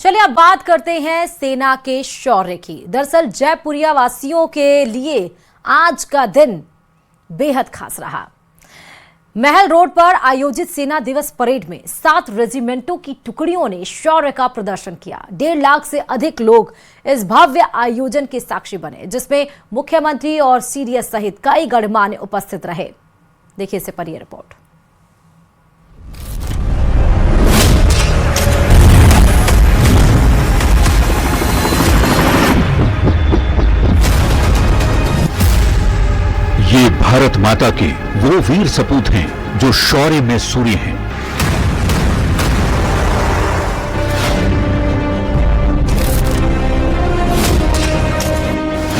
चलिए अब बात करते हैं सेना के शौर्य की। दरअसल जयपुरिया वासियों के लिए आज का दिन बेहद खास रहा। महल रोड पर आयोजित सेना दिवस परेड में 7 रेजिमेंटों की टुकड़ियों ने शौर्य का प्रदर्शन किया। 1.5 लाख से अधिक लोग इस भव्य आयोजन के साक्षी बने, जिसमें मुख्यमंत्री और सीडीएस सहित कई गणमान्य उपस्थित रहे। देखिए इससे पर यह रिपोर्ट। ये भारत माता के वो वीर सपूत हैं जो शौर्य में सूर्य हैं।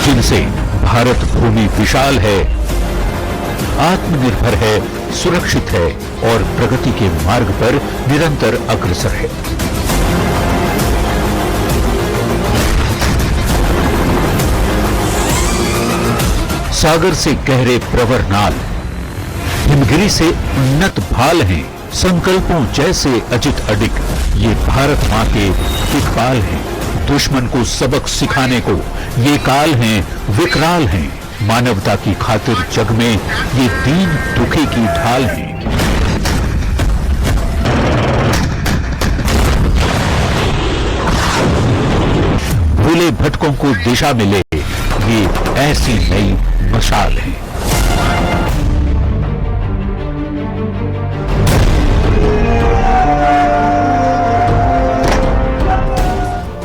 जिनसे भारत भूमि विशाल है, आत्मनिर्भर है, सुरक्षित है और प्रगति के मार्ग पर निरंतर अग्रसर है। सागर से गहरे प्रवर नाल, हिमगिरी से उन्नत भाल हैं, संकल्पों जैसे अजित अडिग। ये भारत मां के इकबाल हैं। दुश्मन को सबक सिखाने को ये काल हैं, विकराल हैं। मानवता की खातिर जग में ये दीन दुखी की ढाल हैं। भूले भटकों को दिशा मिले, ये ऐसी नई मशाल है।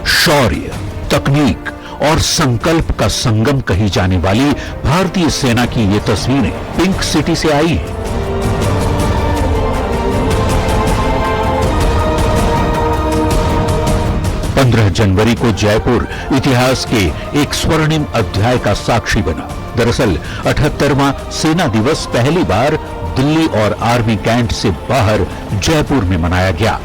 शौर्य, तकनीक और संकल्प का संगम कही जाने वाली भारतीय सेना की ये तस्वीरें पिंक सिटी से आई हैं। जनवरी को जयपुर इतिहास के एक स्वर्णिम अध्याय का साक्षी बना। दरअसल 78वां सेना दिवस पहली बार दिल्ली और आर्मी कैंट से बाहर जयपुर में मनाया गया।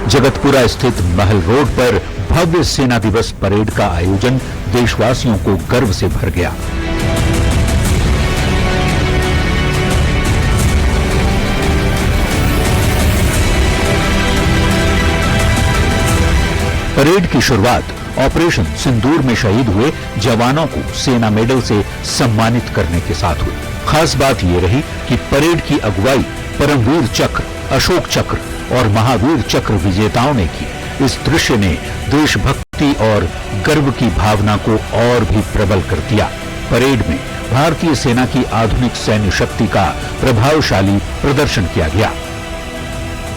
जगतपुरा स्थित महल रोड पर भव्य सेना दिवस परेड का आयोजन देशवासियों को गर्व से भर गया। परेड की शुरुआत ऑपरेशन सिंदूर में शहीद हुए जवानों को सेना मेडल से सम्मानित करने के साथ हुई। खास बात यह रही कि परेड की अगुवाई परमवीर चक्र, अशोक चक्र और महावीर चक्र विजेताओं ने की। इस दृश्य ने देशभक्ति और गर्व की भावना को और भी प्रबल कर दिया। परेड में भारतीय सेना की आधुनिक सैन्य शक्ति का प्रभावशाली प्रदर्शन किया गया।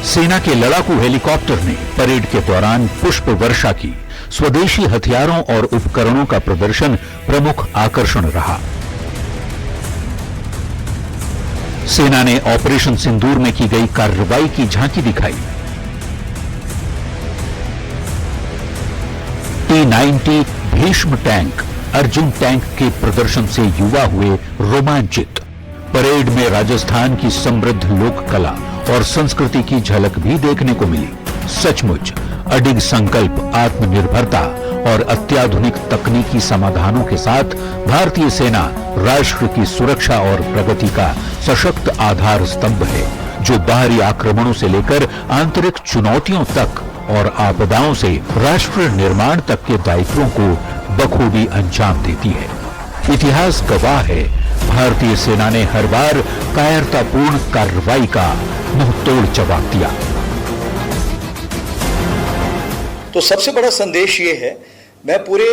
सेना के लड़ाकू हेलीकॉप्टर ने परेड के दौरान पुष्प वर्षा की। स्वदेशी हथियारों और उपकरणों का प्रदर्शन प्रमुख आकर्षण रहा। सेना ने ऑपरेशन सिंदूर में की गई कार्रवाई की झांकी दिखाई। T-90 Bhishma tank, Arjun tank के प्रदर्शन से युवा हुए रोमांचित। परेड में राजस्थान की समृद्ध लोक कला और संस्कृति की झलक भी देखने को मिली। सचमुच अडिग संकल्प, आत्मनिर्भरता और अत्याधुनिक तकनीकी समाधानों के साथ भारतीय सेना राष्ट्र की सुरक्षा और प्रगति का सशक्त आधार स्तंभ है, जो बाहरी आक्रमणों से लेकर आंतरिक चुनौतियों तक और आपदाओं से राष्ट्र निर्माण तक के दायित्वों को बखूबी अंजाम देती है। इतिहास गवाह है, भारतीय सेना ने हर बार कायरतापूर्ण कार्रवाई का मुंहतोड़ जवाब दिया। तो सबसे बड़ा संदेश ये है, मैं पूरे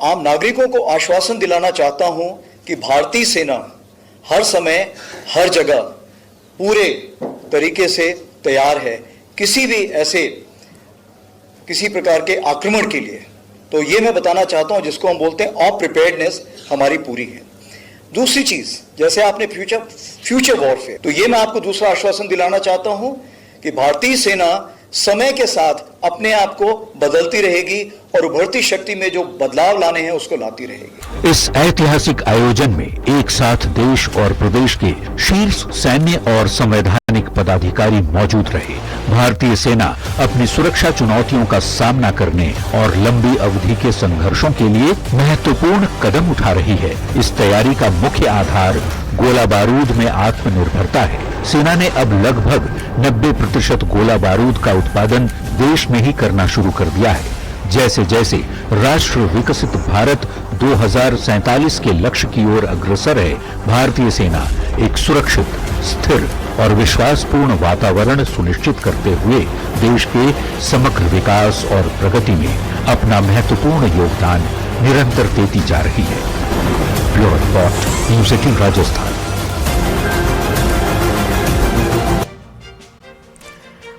आम नागरिकों को आश्वासन दिलाना चाहता हूं कि भारतीय सेना हर समय हर जगह पूरे तरीके से तैयार है किसी प्रकार के आक्रमण के लिए। तो ये मैं बताना चाहता हूं, जिसको हम बोलते हैं ऑफ प्रिपेयर्डनेस, हमारी पूरी है। दूसरी चीज, जैसे आपने फ्यूचर वॉरफेयर, तो ये मैं आपको दूसरा आश्वासन दिलाना चाहता हूं कि भारतीय सेना समय के साथ अपने आप को बदलती रहेगी और उभरती शक्ति में जो बदलाव लाने हैं उसको लाती रहेगी। इस ऐतिहासिक आयोजन में एक साथ देश और प्रदेश के शीर्ष सैन्य और संवैधानिक सैनिक पदाधिकारी मौजूद रहे। भारतीय सेना अपनी सुरक्षा चुनौतियों का सामना करने और लंबी अवधि के संघर्षों के लिए महत्वपूर्ण कदम उठा रही है। इस तैयारी का मुख्य आधार गोला बारूद में आत्मनिर्भरता है। सेना ने अब लगभग 90% गोला बारूद का उत्पादन देश में ही करना शुरू कर दिया है। जैसे जैसे राष्ट्र विकसित भारत 2047 के लक्ष्य की ओर अग्रसर है, भारतीय सेना एक सुरक्षित, स्थिर और विश्वासपूर्ण वातावरण सुनिश्चित करते हुए देश के समग्र विकास और प्रगति में अपना महत्वपूर्ण योगदान निरंतर देती जा रही है। Bureau report, news 18 Rajasthan.